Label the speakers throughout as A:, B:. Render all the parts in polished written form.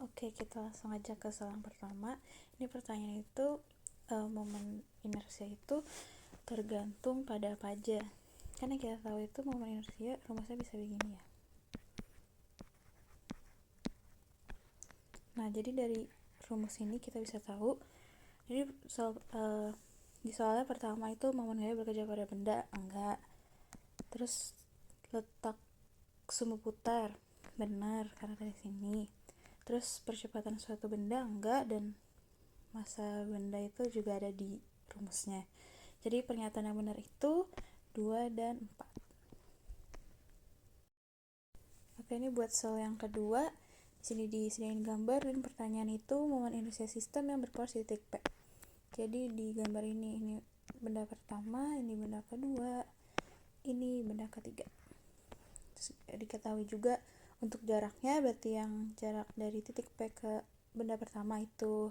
A: Oke, kita langsung aja ke soal yang pertama. Ini pertanyaan itu momen inersia itu tergantung pada apa aja. Karena kita tahu itu momen inersia rumusnya bisa begini ya. Nah, jadi dari rumus ini kita bisa tahu. Jadi di soalnya pertama itu momen gaya bekerja pada benda, enggak. Terus letak sumbu putar, benar karena dari sini. Terus percepatan suatu benda enggak, dan masa benda itu juga ada di rumusnya. Jadi pernyataan yang benar itu 2 dan 4. Oke, ini buat soal yang kedua. Di sini disediain gambar dan pertanyaan itu momen inersia sistem yang berpos di titik P. Jadi di gambar ini benda pertama, ini benda kedua, ini benda ketiga. Terus diketahui juga untuk jaraknya, berarti yang jarak dari titik P ke benda pertama itu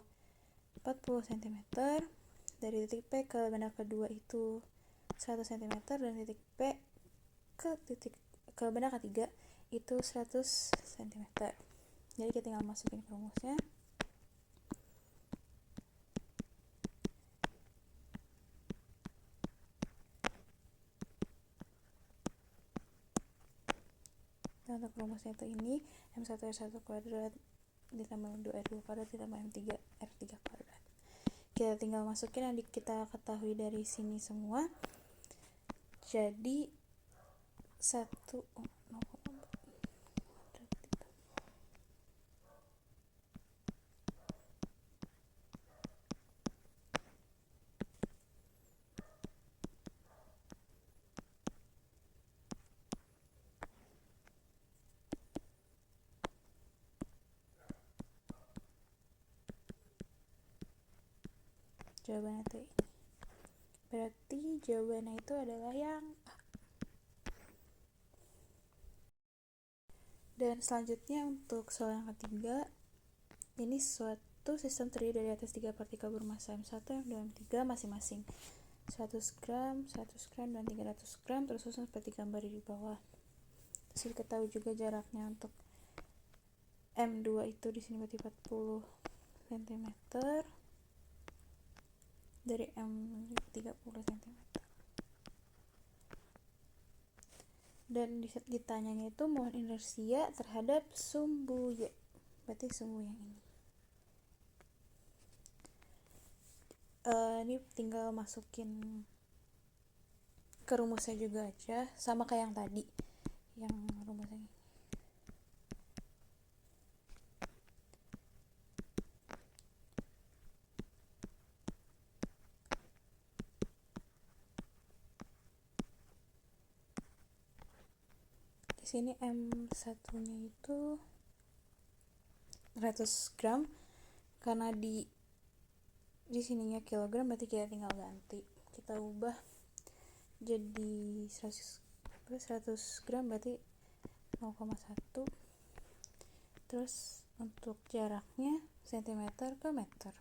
A: 40 cm, dari titik P ke benda kedua itu 100 cm, dan titik P ke benda ketiga itu 100 cm. Jadi kita tinggal masukin ke rumusnya. Nah, untuk rumusnya itu ini M1R1 kuadrat ditambah 2R2 kuadrat ditambah M3R3 kuadrat. Kita tinggal masukin yang kita ketahui dari sini semua. Jadi 1 jawabannya itu ini. Berarti jawabannya itu adalah yang A. Dan selanjutnya untuk soal yang ketiga, ini suatu sistem terdiri dari atas 3 partikel bermassa M1, M2, M3 masing-masing 100 gram, 100 gram, dan 300 gram tersusun seperti gambar di bawah. Terus diketahui juga jaraknya untuk M2 itu di sini berarti 40 cm dari M30 cm. Dan ditanyanya itu momen inersia terhadap sumbu Y, berarti sumbu yang ini. Ini tinggal masukin ke rumusnya juga aja, sama kayak yang tadi, yang rumusnya ini. Di sini M1-nya itu 100 gram, karena di sininya kilogram, berarti kita tinggal ganti, kita ubah jadi 100 gram berarti 0,1. Terus untuk jaraknya cm ke meter,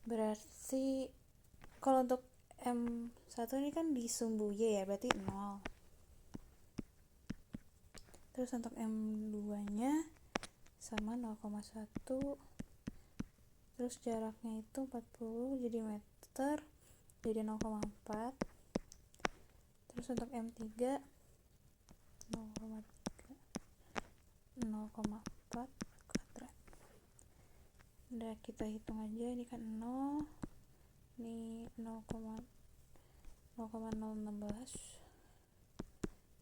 A: berarti kalau untuk M1 ini kan di sumbu Y ya, berarti 0. Terus untuk M2 nya sama 0,1. Terus jaraknya itu 40 jadi meter, jadi 0,4. Terus untuk M3 0,4 kuadrat. Udah, kita hitung aja, ini kan 0, ini 0,016,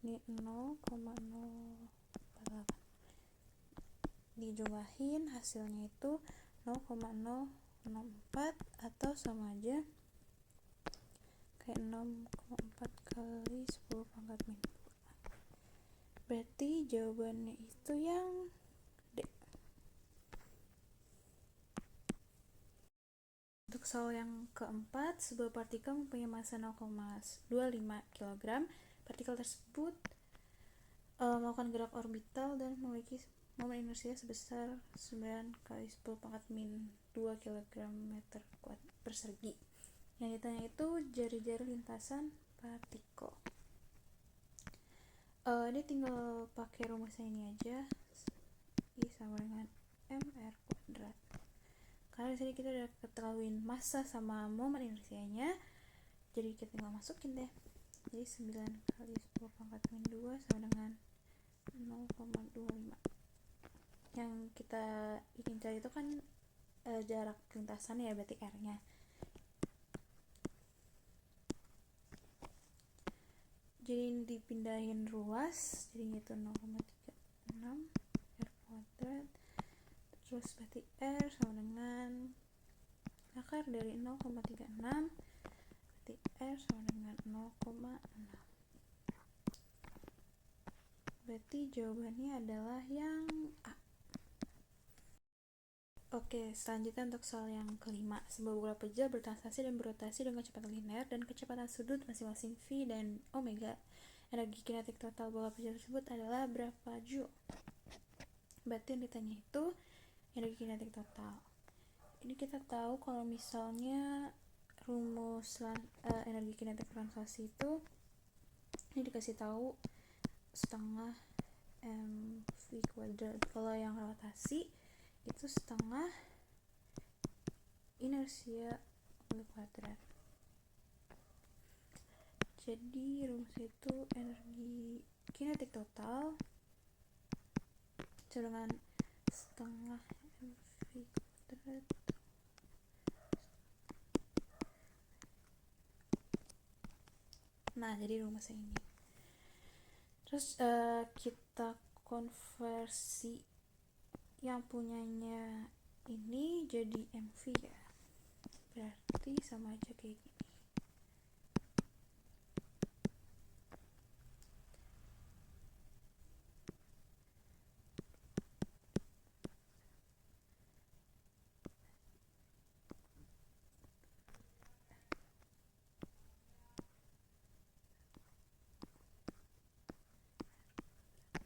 A: ini 0,048. Dijumlahin hasilnya itu 0,064 atau sama aja kayak 0,4 kali 10 pangkat min 2. Berarti jawabannya itu yang D. Untuk soal yang keempat, sebuah partikel mempunyai massa 0,25 kg. Partikel tersebut melakukan gerak orbital dan memiliki momen inersia sebesar 9 kali 10 pangkat min 2 kg meter persegi. Yang ditanya itu jari-jari lintasan partikel. Ini tinggal pakai rumusnya ini aja. sama dengan mr kuadrat. Karena di sini kita udah ketahuin massa sama momen inersianya, jadi kita tinggal masukin deh. Jadi 9 kali 10 pangkat min 2 sama dengan 0,25. Yang kita ingin cari itu kan jarak lintasan ya, berarti R nya. Jadi ini dipindahin ruas, jadi itu 0,36 R kuadrat, terus berarti R sama dengan akar dari 0,36, berarti R sama dengan 0,6. Berarti jawabannya adalah yang A. Oke, selanjutnya untuk soal yang kelima. Sebuah bola pejal bertranslasi dan berotasi dengan kecepatan linear dan kecepatan sudut masing-masing V dan omega. Energi kinetik total bola pejal tersebut adalah berapa joule? Berarti yang ditanya itu energi kinetik total. Ini kita tahu kalau misalnya rumus energi kinetik translasi itu ini dikasih tahu setengah mv kuadrat. Kalau yang rotasi itu setengah inersia v kuadrat. Jadi rumus itu energi kinetik total dengan setengah mv kuadrat nah jadi rumusnya ini. Terus kita konversi yang punyanya ini jadi mv ya, berarti sama aja kayak gini.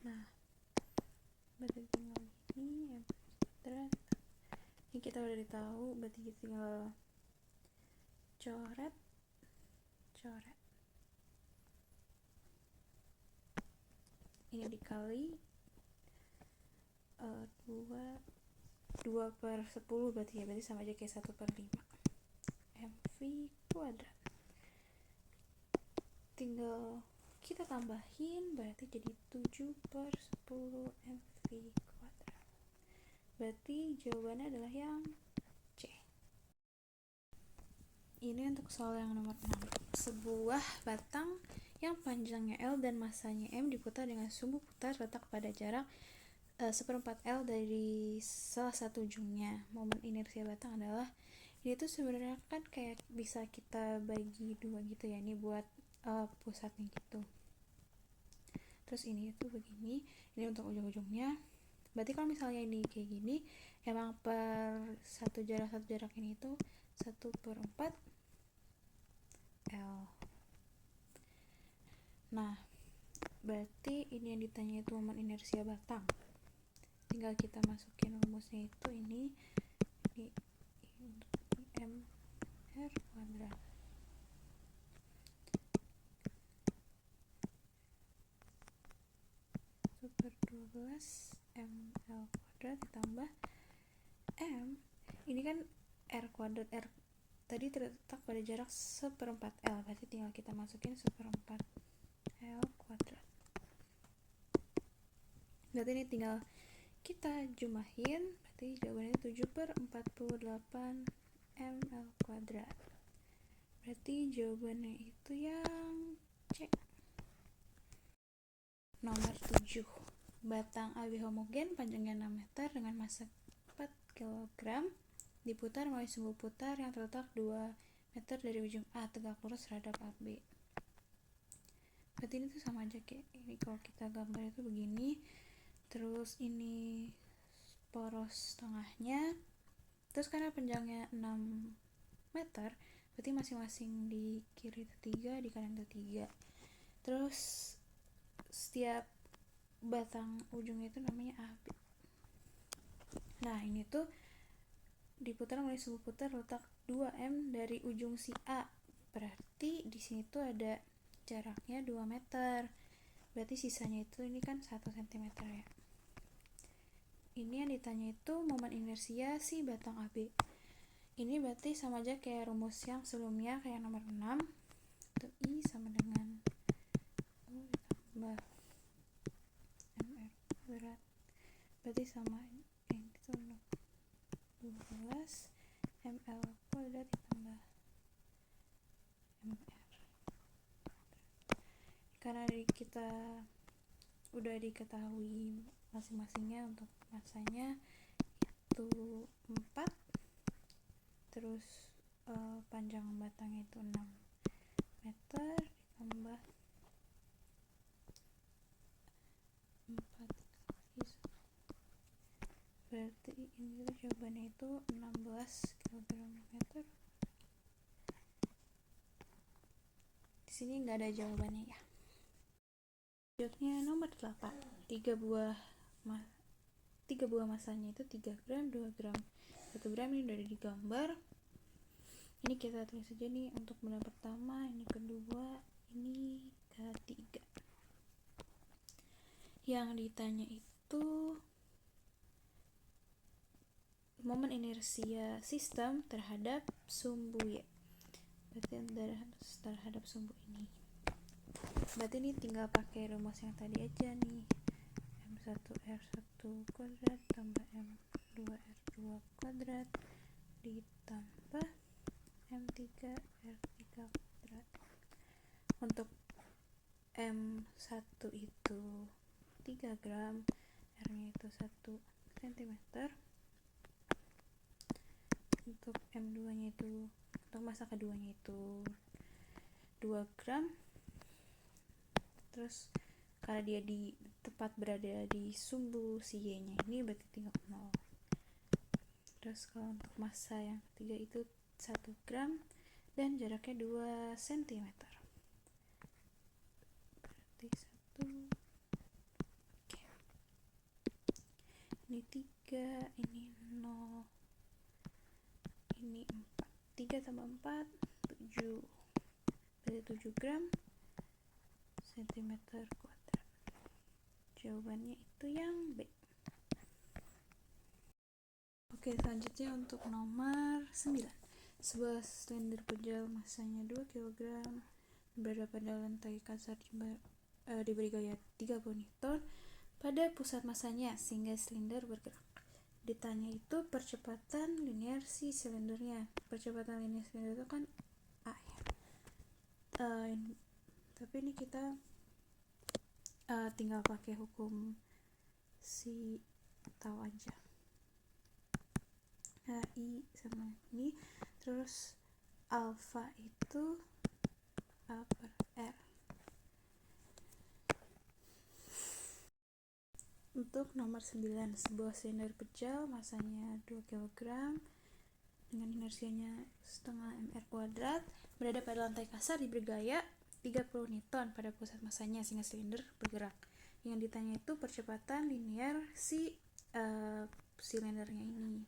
A: Nah berarti tinggal gini mv kuadrat. Ini kita udah tahu, berarti kita tinggal coret ini dikali 2/10 berarti ya, berarti sama aja kayak 1/5 mv kuadrat. Tinggal kita tambahin, berarti jadi 7/10 mv kuadrat. Berarti jawabannya adalah yang C. Ini untuk soal yang nomor 6. Sebuah batang yang panjangnya L dan massanya M diputar dengan sumbu putar letak pada jarak 1/4 L dari salah satu ujungnya. Momen inersia batang adalah, ini tuh sebenarnya kan kayak bisa kita bagi dua gitu ya, ini buat pusatnya gitu. Terus ini tuh begini, ini untuk ujung-ujungnya. Berarti kalau misalnya ini kayak gini, emang per satu jarak ini tuh 1/4 L. Nah, berarti ini yang ditanya itu momen inersia batang. Tinggal kita masukin rumusnya itu ini mr kuadrat. Per 12 ml kuadrat ditambah m, ini kan r kuadrat, r tadi terletak pada jarak 1/4 L, berarti tinggal kita masukin 1/4 L kuadrat. Berarti ini tinggal kita jumahin, berarti jawabannya 7/48 ml kuadrat. Berarti jawabannya itu yang C. Nomor 7. Batang AB homogen panjangnya 6 meter dengan massa 4 kg diputar melalui sumbu putar yang terletak 2 meter dari ujung A tegak lurus terhadap AB. Berarti ini tuh sama aja kayak ini, kalau kita gambar itu begini, terus ini poros tengahnya, terus karena panjangnya 6 meter, berarti masing-masing di kiri itu 3, di kanan itu 3. Terus setiap batang ujungnya itu namanya AB. Nah ini tuh diputar melalui sumbu putar letak 2M dari ujung si A, berarti di sini tuh ada jaraknya 2 meter, berarti sisanya itu ini kan 1 cm ya. ini yang ditanya itu momen inersia si batang AB. Ini berarti sama aja kayak rumus yang sebelumnya, kayak nomor 6. Itu I sama dengan U ditambah MR kuadrat. Berarti sama ini itu 12 ML kuadrat ditambah MR. Karena kita udah diketahui masing-masingnya untuk masanya itu 4, terus panjang batangnya itu 6 meter ditambah 4 berarti ini tuh jawabannya itu 16 kg meter. Di sini nggak ada jawabannya ya. Selanjutnya nomor 8, 3 buah masanya itu 3 gram, 2 gram, 1 gram. Ini udah digambar. Ini kita tulis aja nih untuk benda pertama, ini kedua, ini ketiga. Yang ditanya itu momen inersia sistem terhadap sumbu Y. Berarti terhadap sumbu ini. Berarti ini tinggal pakai rumus yang tadi aja nih. M1R1 kuadrat tambah M2R2 kuadrat ditambah M3R3 kuadrat. Untuk M1 itu 3 gram, R-nya itu 1 cm. Untuk M2-nya itu, untuk masa keduanya itu 2 gram. Terus karena dia tepat berada di sumbu si Y-nya ini, berarti tinggal 0. Terus kalau untuk masa yang ketiga itu 1 gram dan jaraknya 2 cm. Berarti 1. Oke. Ini 3, ini 0. Ini 4. 3 tambah 4, 7. Berarti 7 gram cm². Jawabannya itu yang B. Oke, selanjutnya untuk nomor 9. Sebuah silinder pejal masanya 2 kg berada pada lantai kasar diberi gaya 30 Newton pada pusat masanya sehingga silinder bergerak. Ditanya itu percepatan linear si silindernya. Percepatan linear silinder itu kan A ya. Tapi ini kita tinggal pakai hukum si tahu aja. I sama ini, terus alfa itu A per R. Untuk nomor 9, sebuah silinder pejal masanya 2 kg dengan inersianya setengah mr kuadrat berada pada lantai kasar diberi gaya 30 Newton pada pusat masanya sehingga silinder bergerak. Yang ditanya itu percepatan linear si silindernya ini.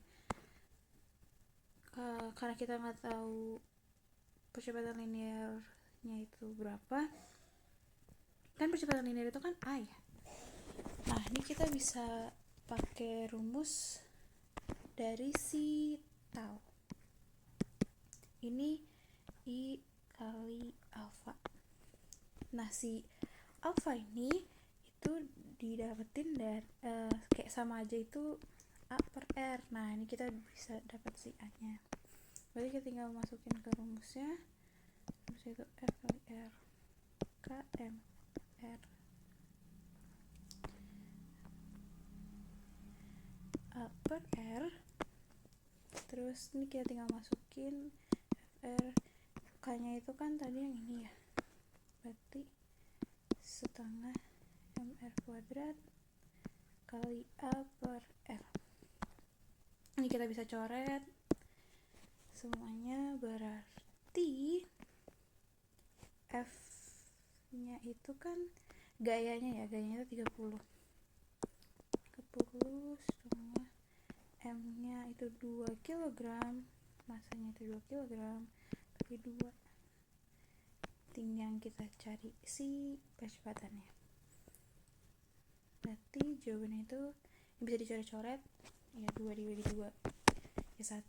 A: Karena kita nggak tahu percepatan linearnya itu berapa, kan percepatan linear itu kan A ya. Nah, ini kita bisa pakai rumus dari si tau. Ini I kali alfa. Nah, si alfa ini itu didapetin dari kayak sama aja itu A per R. Nah, ini kita bisa dapat si A nya. Berarti kita tinggal masukin ke rumusnya. Rumusnya itu R kali R KM R A per R. Terus ini kita tinggal masukin R, K nya itu kan tadi yang ini ya, berarti setengah mr kuadrat kali A per R. Ini kita bisa coret semuanya, berarti F nya itu kan gayanya itu 30 setengah M nya itu 2 kg, masanya itu 2 kg bagi 2. Tinggal kita cari si percepatannya. Berarti jawabannya itu Ini bisa dicoret-coret ya, 2 dibagi 2 ya 1,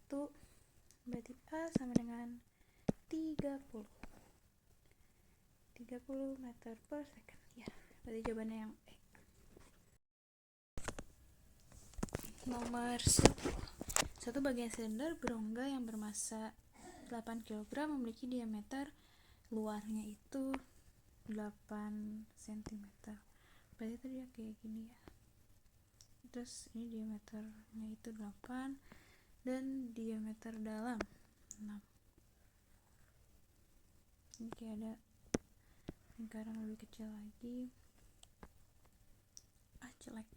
A: berarti A sama dengan 30 meter per second ya, berarti jawabannya yang E. Nomor 1 bagian silinder berongga yang bermasa 8 kg memiliki diameter luarnya itu 8 cm. Berarti itu dia kayak gini ya. Terus ini diameternya itu 8 dan diameter dalam 6. Ini kayak ada lingkaran lebih kecil lagi. Jelek.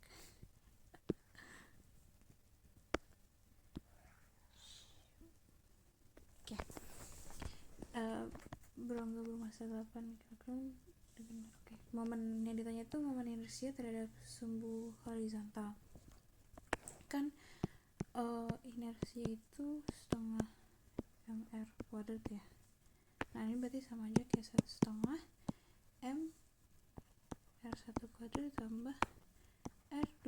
A: Oke. Berongga bermasa 8 kg. Oke. Momen yang ditanya itu momen inersia terhadap sumbu horizontal. Kan inersia itu setengah mr kuadrat ya. Nah ini berarti sama aja kayak 1/2 m r1 kuadrat ditambah r2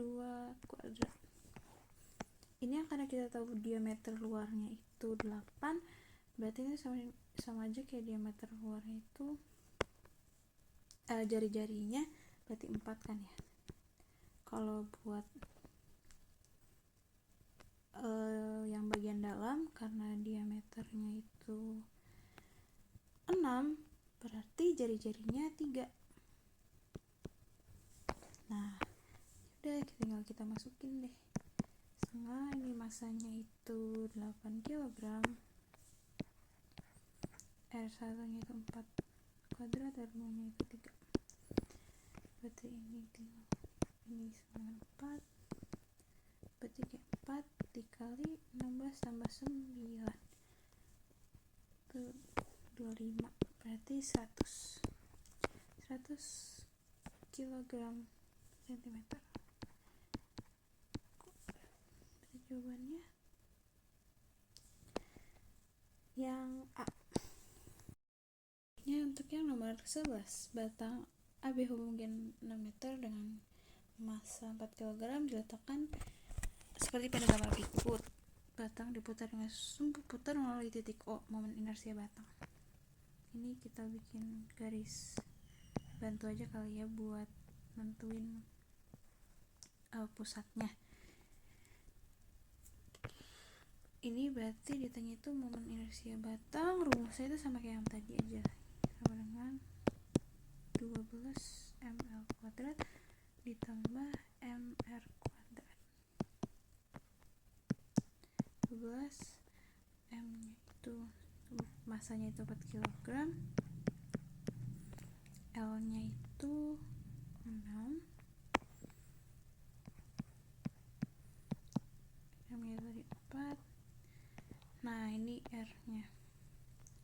A: kuadrat. Ini yang karena kita tahu diameter luarnya itu 8, berarti ini sama aja kayak diameter luarnya itu jari-jarinya berarti 4 kan ya. Kalau buat yang bagian dalam karena diameternya itu 6, berarti jari-jarinya 3. Nah udah tinggal kita masukin deh. Setengah, ini masanya itu 8 kg, R1 nya itu 4 kuadrat, R2 nya itu 3, berarti ini sama 4, berarti kayak 4 dikali 16 tambah 9 itu 25, berarti 100 kg cm. Berarti jawabannya yang A. Ini untuk yang nomor 11, batang AB homogeen 6 meter dengan massa 4 kg diletakkan seperti pada gambar berikut. Batang diputar dengan sumbu putar melalui titik O. Momen inersia batang. Ini kita bikin garis bantu aja kali ya buat nentuin pusatnya. Ini berarti ditanya itu momen inersia batang, rumusnya itu sama kayak yang tadi aja, sama dengan 12 ml kuadrat ditambah mr kuadrat. 12 m nya itu masanya itu 4 kg, L nya itu 6, M nya tadi 4. Nah ini R nya,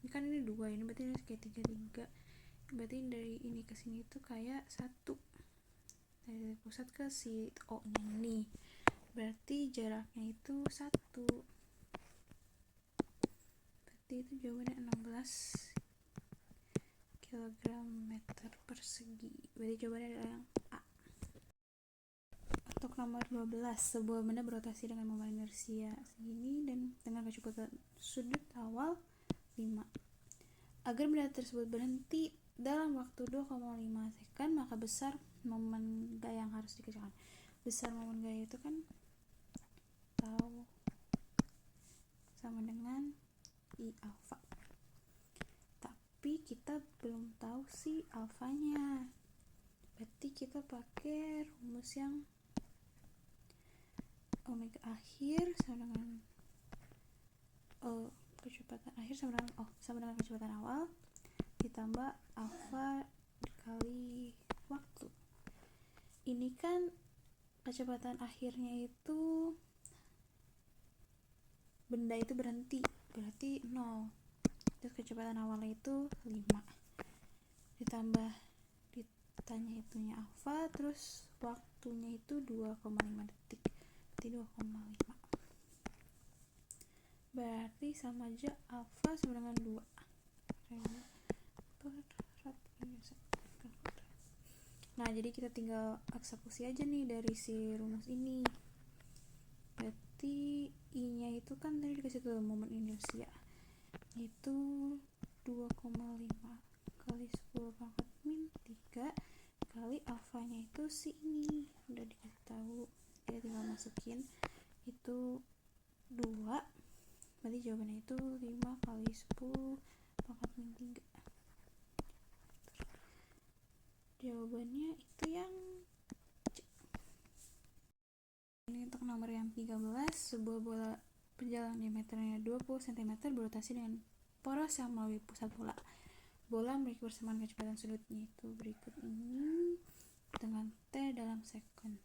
A: ini kan ini 2, ini berarti ini kayak 3, berarti dari ini ke sini itu kayak 1, dari pusat ke si O nya ini, berarti jaraknya itu 1, berarti itu jawabannya 16 kg meter persegi, berarti jawabannya adalah yang A. Untuk nomor 12, sebuah benda berotasi dengan momen inersia segini dan dengan kecepatan sudut awal 5. Agar benda tersebut berhenti dalam waktu 2,5 second, maka besar momen gaya yang harus dikerjakan. Besar momen gaya itu kan tahu sama dengan I alfa. Tapi kita belum tahu si alfanya. Berarti kita pakai rumus yang omega akhir sama dengan kecepatan akhir sama dengan kecepatan awal ditambah alfa dikali waktu. Ini kan kecepatan akhirnya itu benda itu berhenti, berarti 0. Terus kecepatan awalnya itu 5 ditambah ditanya itunya alfa, terus waktunya itu 2,5 detik, berarti 2,5, berarti sama aja alfa sama dengan 2. Nah jadi kita tinggal eksekusi aja nih dari si rumus ini. berarti I nya itu kan tadi dikasih tuh momen inersia itu 2,5 kali 10 pangkat min 3 kali alfanya itu si ini udah dikasih tahu, kita tinggal masukin itu 2, berarti jawabannya itu 5 kali 10 pangkat min 3. Jawabannya itu yang C. Ini untuk nomor yang 13, sebuah bola penjalan diameternya 20 cm berotasi dengan poros yang melalui pusat bola. Bola memiliki persamaan kecepatan sudutnya itu berikut ini dengan T dalam sekon.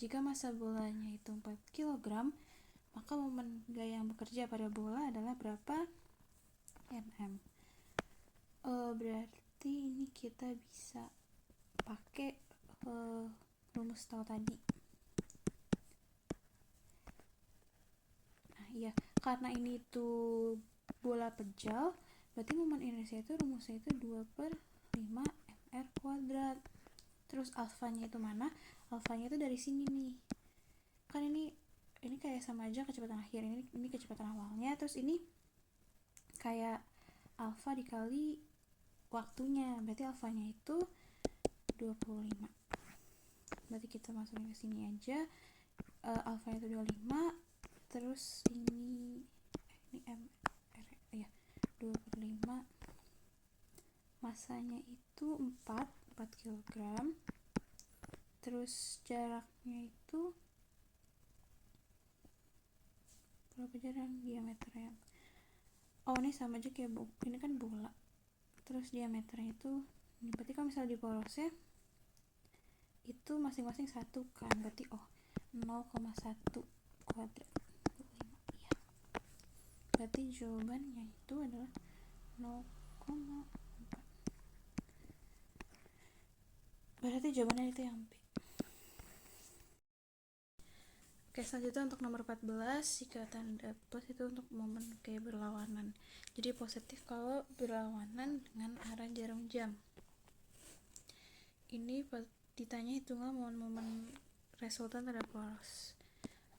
A: Jika massa bolanya itu 4 kg, maka momen gaya yang bekerja pada bola adalah berapa? Nm. Berarti ini kita bisa pakai rumus tahu tadi. Nah, iya, karena ini tuh bola pejal, berarti momen inersia itu rumusnya itu 2/5 mr kuadrat. Terus alfanya itu mana? Alfanya itu dari sini nih. Kan ini kayak sama aja kecepatan akhir, ini kecepatan awalnya, terus ini kayak alfa dikali waktunya, berarti alfanya itu 25. Berarti kita masukin ke sini aja, alfanya itu 25, terus ini mr ya 25, masanya itu 4 kg, terus jaraknya itu berapa jarak diameternya? Oh, ini sama aja kayak ini kan bola, terus diameternya itu ini, berarti kalau misalnya di porosnya itu masing-masing 1 kan, berarti 0,1 kuadrat 5, ya. Berarti jawabannya itu adalah 0,4. Berarti jawabannya itu yang B. Oke, selanjutnya untuk nomor 14, jika tanda plus itu untuk momen kayak berlawanan. Jadi positif kalau berlawanan dengan arah jarum jam. Ini ditanya hitungan momen resultan terhadap poros.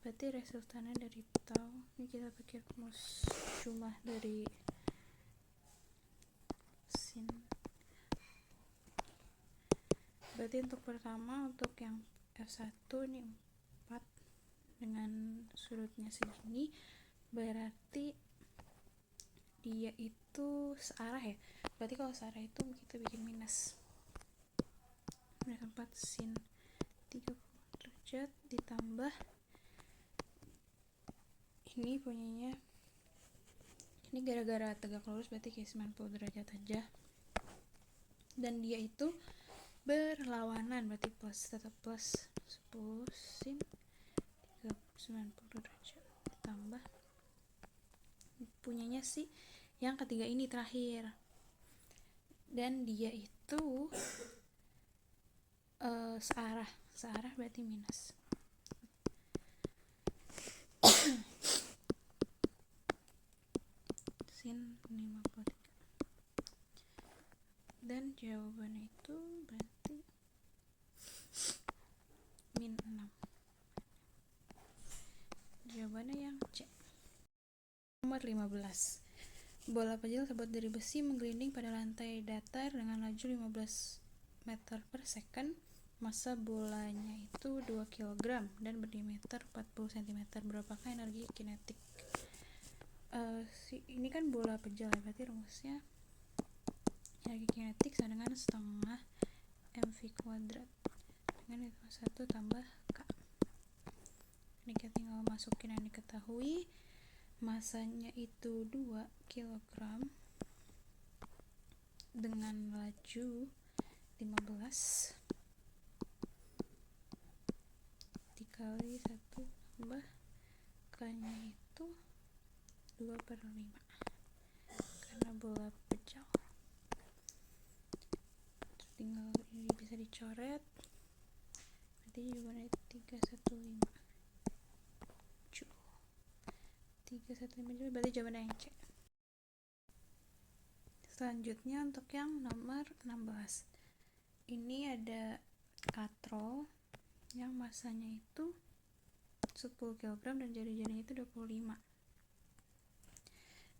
A: Berarti resultannya dari tau, ini kita pakai rumus jumlah dari sin. Berarti untuk pertama, untuk yang F1 ini 4 dengan sudutnya segini, berarti dia itu searah ya. Berarti kalau searah itu kita bikin minus. Ini 4 sin 30 derajat ditambah ini punyanya, ini gara-gara tegak lurus berarti kayak 90 derajat aja, dan dia itu berlawanan berarti plus, tetap plus 10 sin 90 derajat ditambah punyanya sih yang ketiga ini terakhir, dan dia itu searah berarti minus. Sin 53, dan jawabannya itu berarti min 6. Jawabannya yang C. Nomor 15, bola pejal terbuat dari besi menggelinding pada lantai datar dengan laju 15 meter per second. Massa bolanya itu 2 kg dan berdiameter 40 cm. Berapakah energi kinetik? Ini kan bola pejal ya, berarti rumusnya energi kinetik sama dengan setengah mv kuadrat dengan itu 1 tambah k. Ini kita tinggal masukin yang diketahui. Masanya itu 2 kg dengan laju 15 dikali 1 tambah k-nya itu 2/5 karena bola pejal. Terus tinggal ini bisa dicoret, berarti jawabannya 315 joule. 315 joule berarti jawabannya yang C. Selanjutnya untuk yang nomor 16, ini ada katrol yang masanya itu 10 kg dan jari-jarinya itu 25.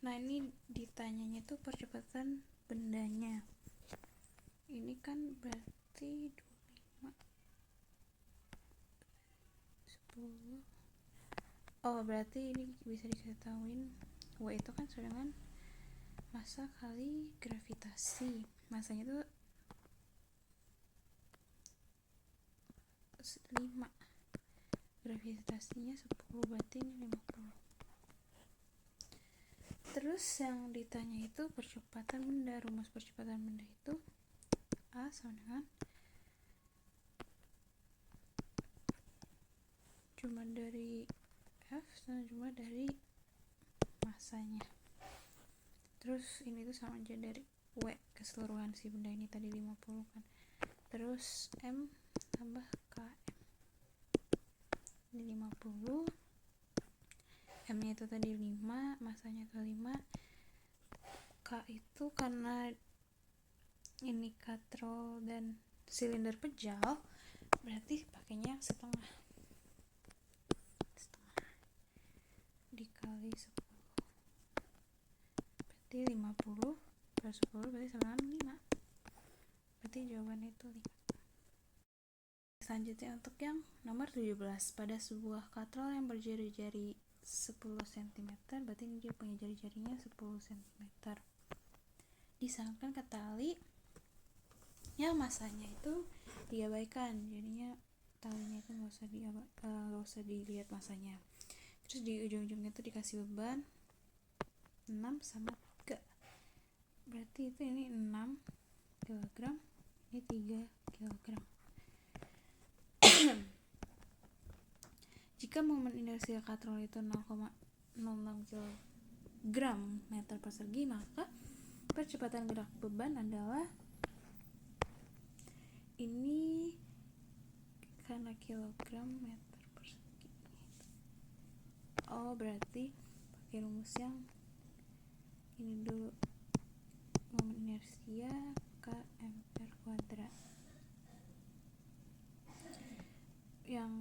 A: Nah ini ditanyanya itu percepatan bendanya. Ini kan berarti 25 10. Oh berarti ini bisa diketahuin W itu kan sama dengan massa kali gravitasi. Masanya itu 5, gravitasinya 10, berarti ini 50. Terus yang ditanya itu percepatan benda. Rumus percepatan benda itu A sama dengan jumlah dari F sama jumlah dari massanya. Terus ini tuh sama aja dari W keseluruhan si benda ini tadi 50 kan. Terus M tambah KM. Ini 50. M nya itu tadi 5, masanya itu 5. K itu karena ini katrol dan silinder pejal, berarti pakainya setengah dikali 10, berarti 50 per 10 berarti sama dengan 5, berarti jawabannya itu 5. Selanjutnya untuk yang nomor 17, pada sebuah katrol yang berjari-jari 10 cm, berarti ini dia punya jari-jarinya 10 cm, disangkutkan ke tali yang masanya itu diabaikan, jadinya talinya itu nggak usah dilihat masanya. Terus di ujung-ujungnya itu dikasih beban 6 sama 3, berarti itu ini 6 kg, ini 3 kg. Jika momen inersial katrol itu 0,06 kg meter persegi, maka percepatan gerak beban adalah ini karena kilogram meter persegi. Oh berarti pakai rumus yang ini dulu, momen inersia km/r². Yang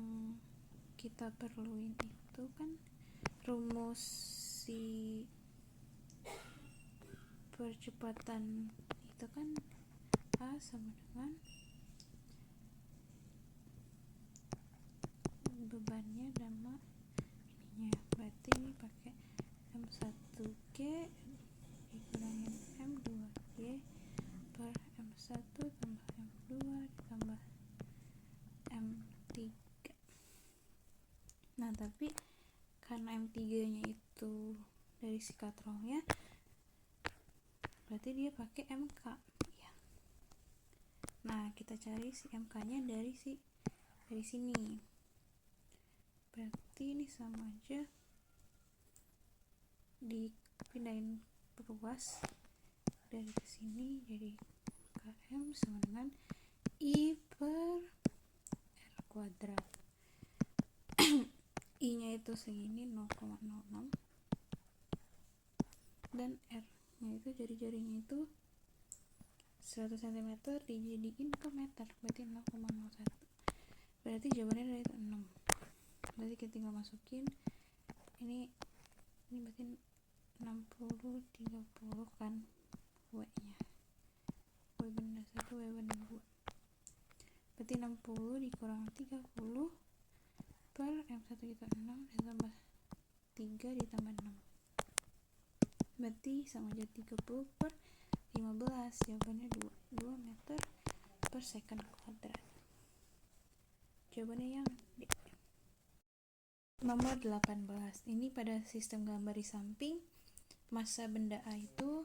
A: kita perluin itu kan rumus si percepatan itu kan A sama dengan bebannya sama ininya, berarti ini pakai M1G dikurangin M2G per M1 tambah M2 ditambah M3. Nah tapi karena M3 nya itu dari si katrolnya, berarti dia pakai MK ya. Nah kita cari si MK nya dari sini, berarti ini sama aja dipindahin perluas dari kesini, jadi KM sama dengan I per R kuadrat. I nya itu segini 0,06 dan R nya itu jari-jarinya itu 100 cm dijadiin ke meter, berarti 0,01, berarti jawabannya dari itu 6. Berarti kita tinggal masukin ini berarti 60 30 kan W nya, W benda 1 W benda 2, berarti 60 dikurang 30 per M1 kita 6 ditambah 3 ditambah 6, berarti sama aja 30 per 15, jawabannya 2 meter per second kuadrat. Jawabannya yang D. Nomor 18, ini pada sistem gambar di samping massa benda A itu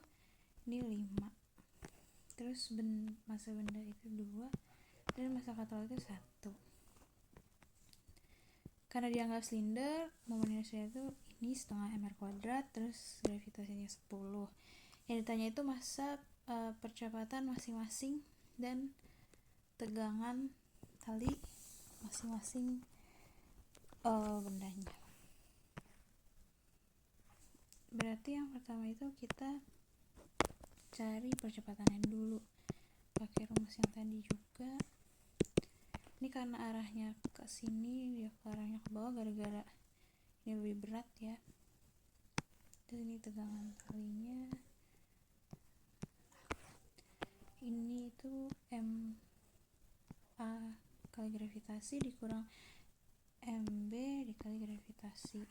A: ini 5, terus massa benda itu 2 dan massa katrol itu 1. Karena dianggap silinder, momen inersia itu ini setengah mr², terus gravitasinya 10. Yang ditanya itu massa percepatan masing-masing dan tegangan tali masing-masing bendanya. Berarti yang pertama itu kita cari percepatannya dulu pakai rumus yang tadi juga. Ini karena arahnya ke sini, dia ke arahnya ke bawah, bawah gara-gara ini lebih berat ya. Terus ini tegangan talinya, ini itu MA kali gravitasi dikurang MB dikali gravitasi.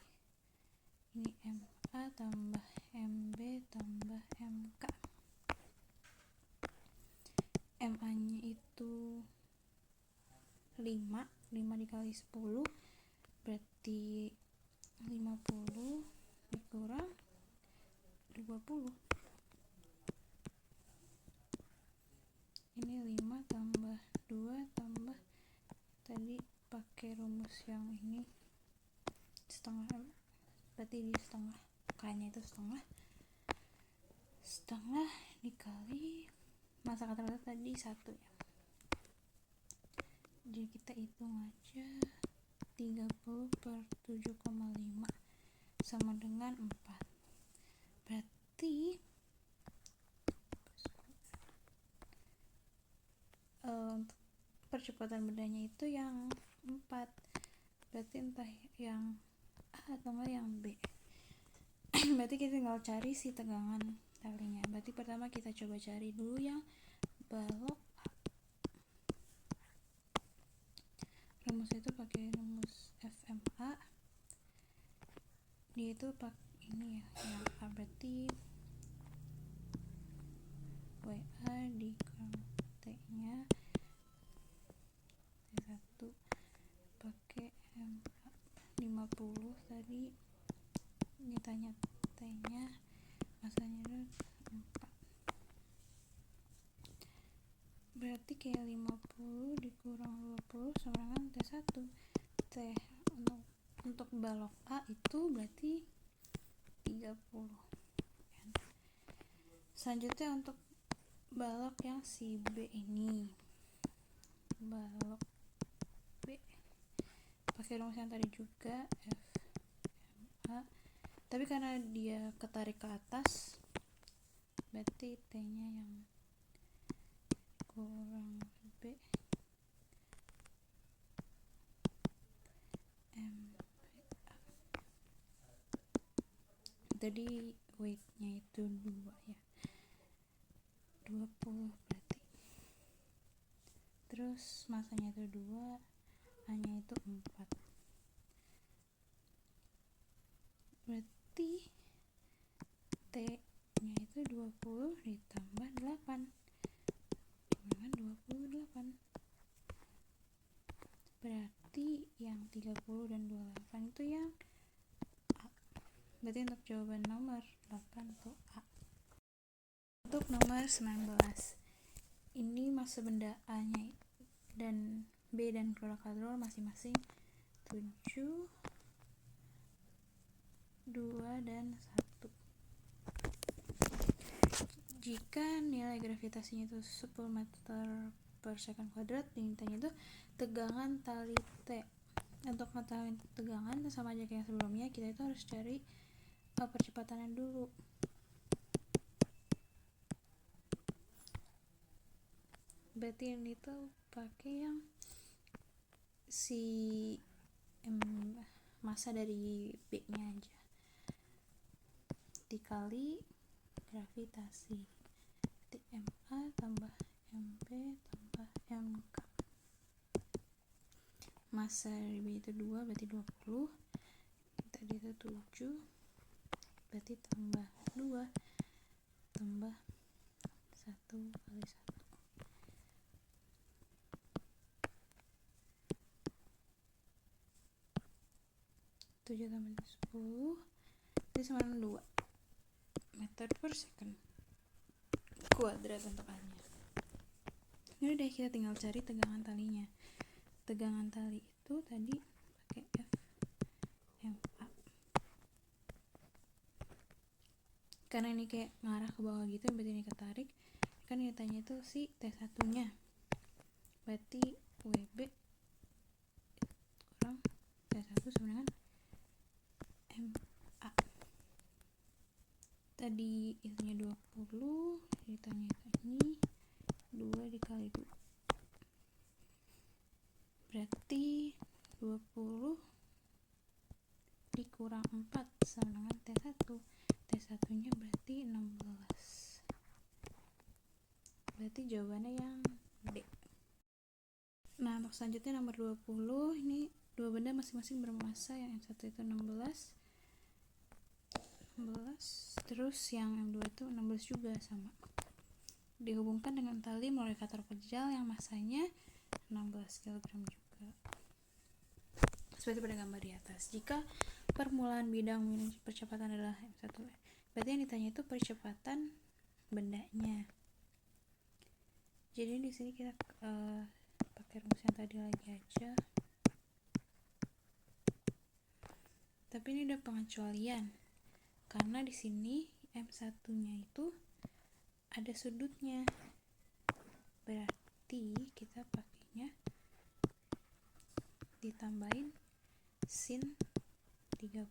A: Ini MA tambah MB tambah MK. MA nya itu 5 dikali 10 berarti 50 dikurang 20. Ini 5 tambah 2 tambah tadi pakai rumus yang ini setengah, berarti di setengah, kayaknya itu setengah dikali massa kata tadi 1 ya. Jadi kita hitung aja 30/7,5 sama dengan 4. Berarti untuk percepatan bendanya itu yang 4. Berarti entah yang A atau enggak yang B. Berarti kita tinggal cari si tegangan talinya. Berarti pertama kita coba cari dulu yang balok A. Rumus itu pakai rumus FMA. Dia itu pakai ini ya, yang A berarti WA dikurang T nya T1 pakai MA 50 tadi, ini tanya T nya masanya itu 4. Berarti kayak 50 dikurang 20 sama dengan T1. T untuk balok A itu berarti 30. Selanjutnya untuk balok yang si B ini, balok B pakai rumus yang tadi juga FMA, tapi karena dia ketarik ke atas berarti T nya yang kurang B MA. Tadi weight nya itu 2 ya, 20 berarti. Terus masanya itu 2, A nya itu 4. Berarti T nya itu 20 ditambah 8 dengan 28. Berarti yang 30 dan 28 itu yang A. Berarti untuk jawaban nomor 8 itu A. Untuk nomor 19, ini massa benda A nya dan B dan klorokarbon masing-masing 7, 2, dan 1. Jika nilai gravitasinya itu 10 meter per second kuadrat, dimintanya itu tegangan tali T. Untuk mengetahui tegangan sama aja kayak yang sebelumnya, kita itu harus cari percepatannya dulu. Berarti ini tuh pakai yang si massa dari B nya aja dikali gravitasi, berarti MA tambah MB tambah MK. Massa dari B itu 2 berarti 20, tadi itu 7 berarti tambah 2 tambah 1 kali 1. 7 tambah 10 itu sama dengan 2 meter per second kuadrat untuk A nya. Ini udah, kita tinggal cari tegangan talinya. Tegangan tali itu tadi pakai FMA. Karena ini kayak ngarah ke bawah gitu, berarti ini ketarik. Kan yang tanya itu si T1 nya, berarti WB kurang T1 sama dengan MA. Tadi itunya 20, ditanya ini 2 dikali 2 berarti 20 dikurang 4 sama dengan T1. T1 nya berarti 16. Berarti jawabannya yang D. Nah, untuk selanjutnya nomor 20, ini dua benda masing-masing bermassa, yang M1 itu 16, terus yang M2 itu 16 juga, sama. Dihubungkan dengan tali melalui kator pejal yang massanya 16 kg juga. Seperti pada gambar di atas. Jika permulaan bidang percepatan adalah M1, berarti yang ditanya itu percepatan bendanya. Jadi di sini kita pakai rumus yang tadi lagi aja. Tapi ini ada pengecualian. Karena di sini M1-nya itu ada sudutnya. Berarti kita pakainya ditambahin sin 30.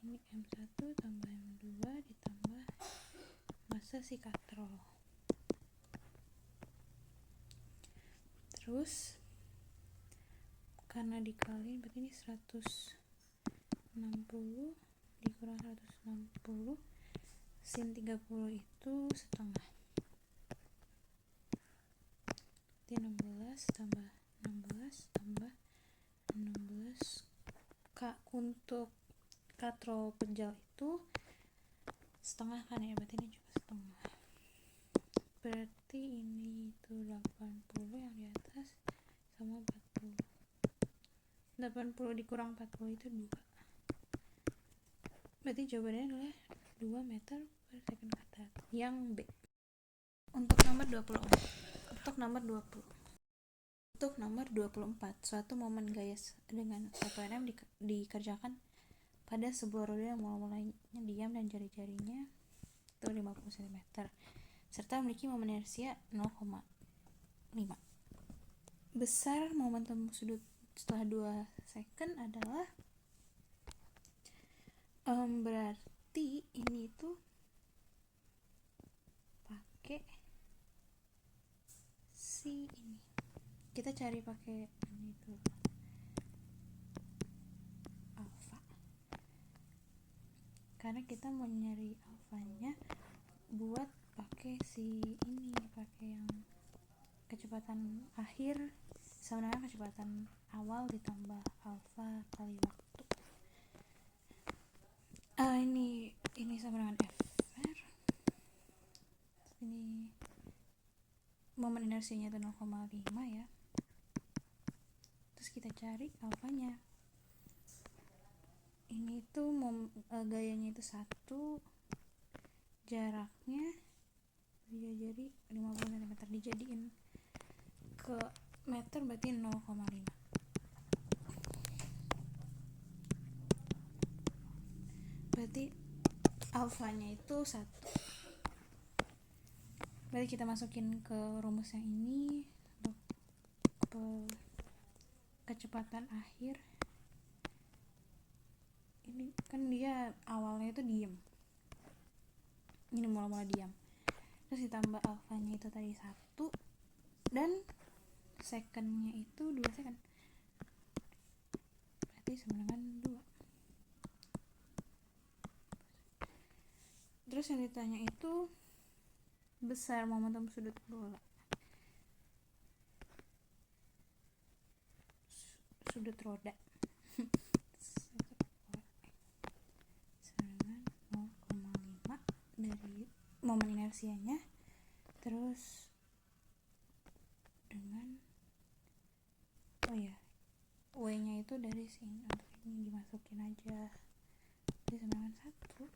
A: Ini M1 tambah M2 ditambah massa si katrol. Terus karena dikaliin berarti ini 160 dikurang 160, sin 30 itu setengah. Berarti 16 tambah 16 tambah 16. Untuk katrol pejal itu setengah kan ya, berarti ini juga setengah. Berarti ini itu 80 yang di atas sama 40. 80 dikurang 40 itu 2. Berarti jawabannya adalah 2 meter per second kuadrat, yang B. Untuk nomor 24, suatu momen gaya dengan 1 Nm dikerjakan pada sebuah roda yang mulainya diam dan jari-jarinya itu 50 cm serta memiliki momen inersia 0,5. Besar momentum sudut setelah 2 second adalah berarti ini itu pakai si ini. Kita cari pakai ini tuh alfa. Karena kita mau nyari alfanya buat pakai si ini, pakai yang kecepatan akhir sama dengan kecepatan awal ditambah alfa kali waktu. Ini sama dengan Fr. Ini momen inersinya itu 0,5 ya. Terus kita cari alfanya. Ini tuh gayanya itu 1, jaraknya jadi 50 cm, dijadiin ke meter berarti 0,5. Berarti alfanya itu 1. Berarti kita masukin ke rumus yang ini untuk kecepatan akhir. Ini kan dia awalnya itu diem, ini mula-mula diam, terus ditambah alfanya itu tadi 1 dan secondnya itu 2 second, berarti sama dengan 2. Terus yang ditanya itu besar momentum sudut bola, sudut roda sama 0,5 dari momen inersianya, terus dengan W nya itu dari sini, untuk ini dimasukin aja, jadi sama dengan 1.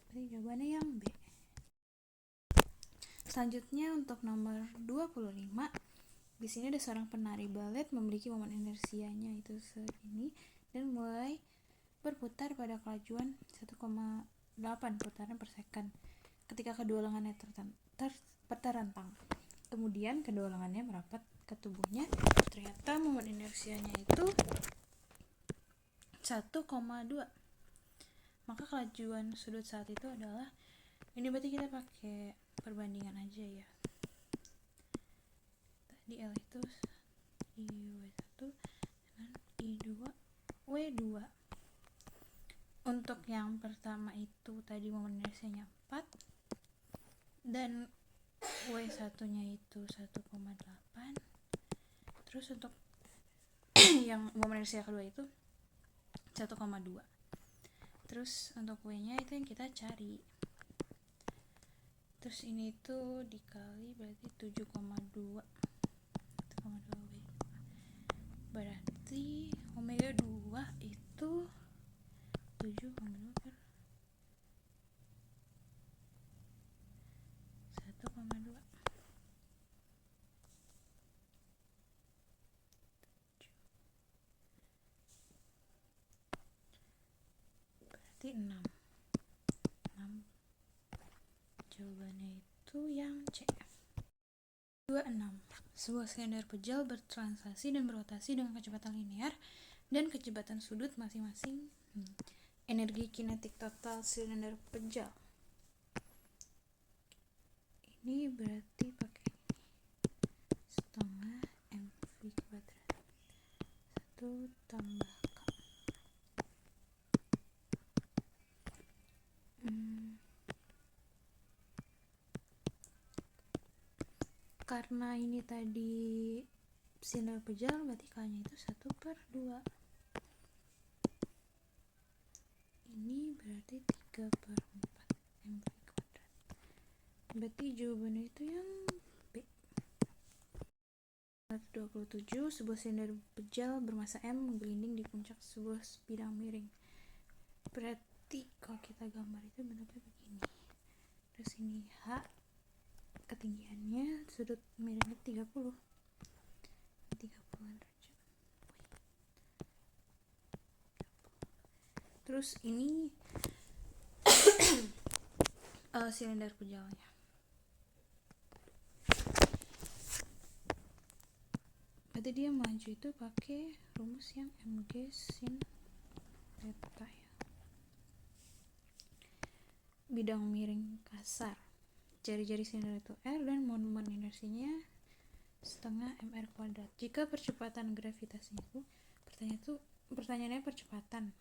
A: Jadi jawabannya yang B. Selanjutnya untuk nomor 25, di sini ada seorang penari balet memiliki momen inersianya itu segini dan mulai berputar pada kelajuan 1,8 putaran per second ketika kedua lengannya terentang. Kemudian kedua lengannya merapat ke tubuhnya. Ternyata momen inersianya itu 1,2. Maka kelajuan sudut saat itu adalah ini, berarti kita pakai perbandingan aja ya. Tadi L itu IW1 dengan 2. Untuk yang pertama itu tadi momen inersianya 4 dan W1 nya itu 1,8. Terus untuk yang momen inersia kedua itu 1,2. Terus untuk W nya itu yang kita cari. Terus ini tuh dikali berarti 7,2 W. Berarti omega 2 itu 7,2 per 1,2. Berarti 6. Jawabannya itu yang C. 26. Sebuah silinder pejal bertranslasi dan berotasi dengan kecepatan linear dan kecepatan sudut masing-masing. Energi kinetik total silinder pejal. Ini berarti pakai setengah mv kuadrat 1 tambah k. Karena ini tadi silinder pejal, berarti k-nya itu 1/2. Ini berarti 3/4 mv kuadrat. Berarti jawabannya itu yang B. 27. Sebuah silinder pejal bermasa M menggelinding di puncak sebuah bidang miring. Berarti kalau kita gambar itu bentuknya begini. Terus ini H, ketinggiannya, sudut miringnya 30 derajat. Terus ini silinder pejalnya. Berarti dia maju itu pakai rumus yang mg sin theta ya. Bidang miring kasar. Jari-jari silinder itu R dan momen inersinya setengah mr kuadrat. Jika percepatan gravitasinya itu, pertanyaannya percepatan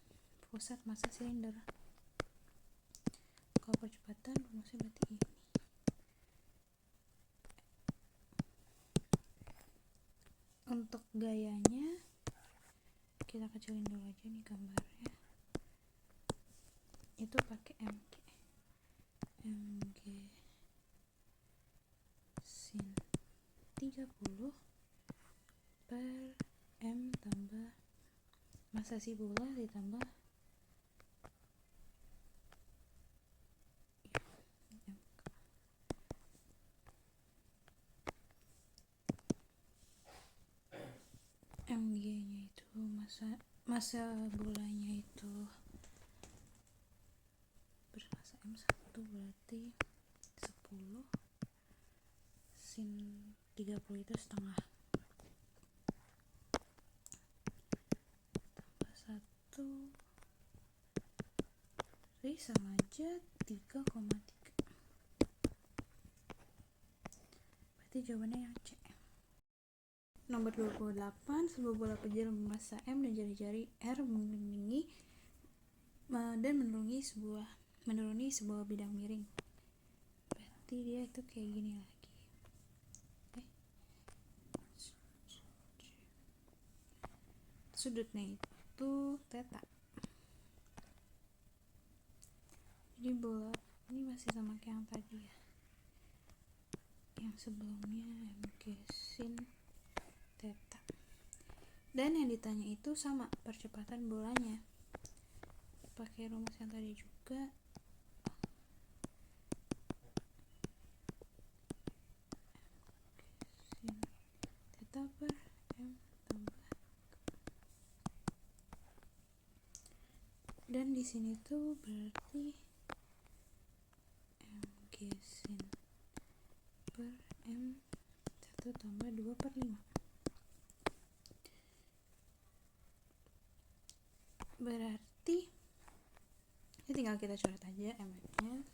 A: pusat massa silinder. Kalau percepatan rumusnya berarti ini. Untuk gayanya kita kecilin dulu aja nih gambarnya. Itu pakai mg sin 30 per m tambah massa si bola ditambah mg nya itu massa bolanya itu bermassa m1 berarti 10 sin 30 itu setengah tambah 1 sama aja 3,3. Berarti jawabannya yang C. Nomor 28. Sebuah bola pejal bermassa M dan jari-jari R mengelilingi dan menuruni sebuah bidang miring. Berarti dia itu kayak gini lagi. Sudutnya itu theta. Jadi bola ini masih sama kayak yang tadi ya. Yang sebelumnya mg sin theta. Dan yang ditanya itu sama percepatan bolanya. Pakai rumus yang tadi juga. Sin theta per m tambah. Dan di sini tuh berarti mg sin per m 1 tambah 2/5. Berarti ini tinggal kita coret aja mx-nya.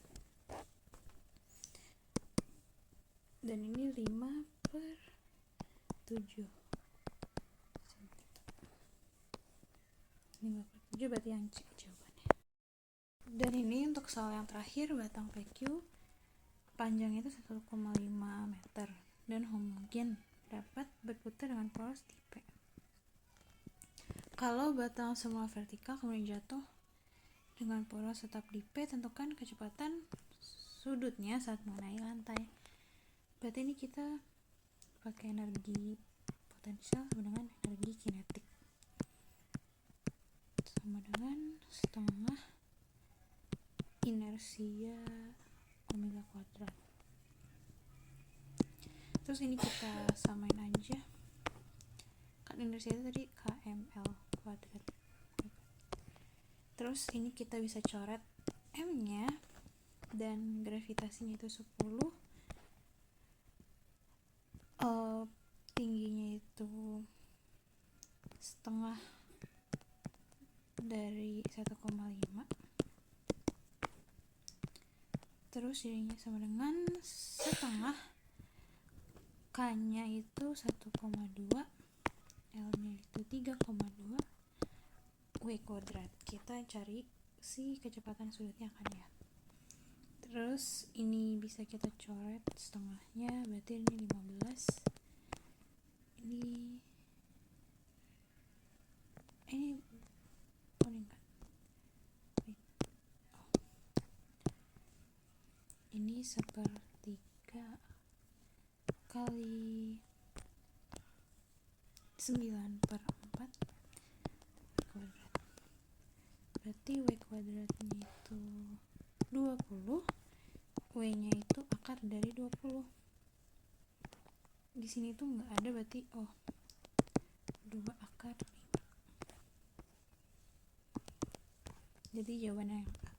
A: Dan ini 5/7 cm. 57 berarti yang C jawabannya. Dan ini untuk soal yang terakhir, batang PQ panjangnya itu 1,5 meter dan homogen dapat berputar dengan poros di P. Kalau batang semula vertikal kemudian jatuh dengan poros tetap di P, tentukan kecepatan sudutnya saat mengenai lantai. Berarti ini kita pakai energi potensial sama dengan energi kinetik, sama dengan setengah inersia omega kuadrat. Terus ini kita samain aja, kan inersia itu tadi kml kuadrat. Terus ini kita bisa coret m nya dan gravitasinya itu 10, tingginya itu setengah dari 1,5, terus jadinya sama dengan setengah, k nya itu 1,2, l nya itu 3,2, w kuadrat. Kita cari si kecepatan sudutnya kan ya. Terus ini bisa kita coret setengahnya, berarti ini 15, ini kuning kan, ini 1/3 kali 9/4 kuadrat, berarti w kuadratnya itu 20, w nya itu akar dari 20. Di sini tuh nggak ada, berarti 2 akar 5. Jadi jawabannya yang A.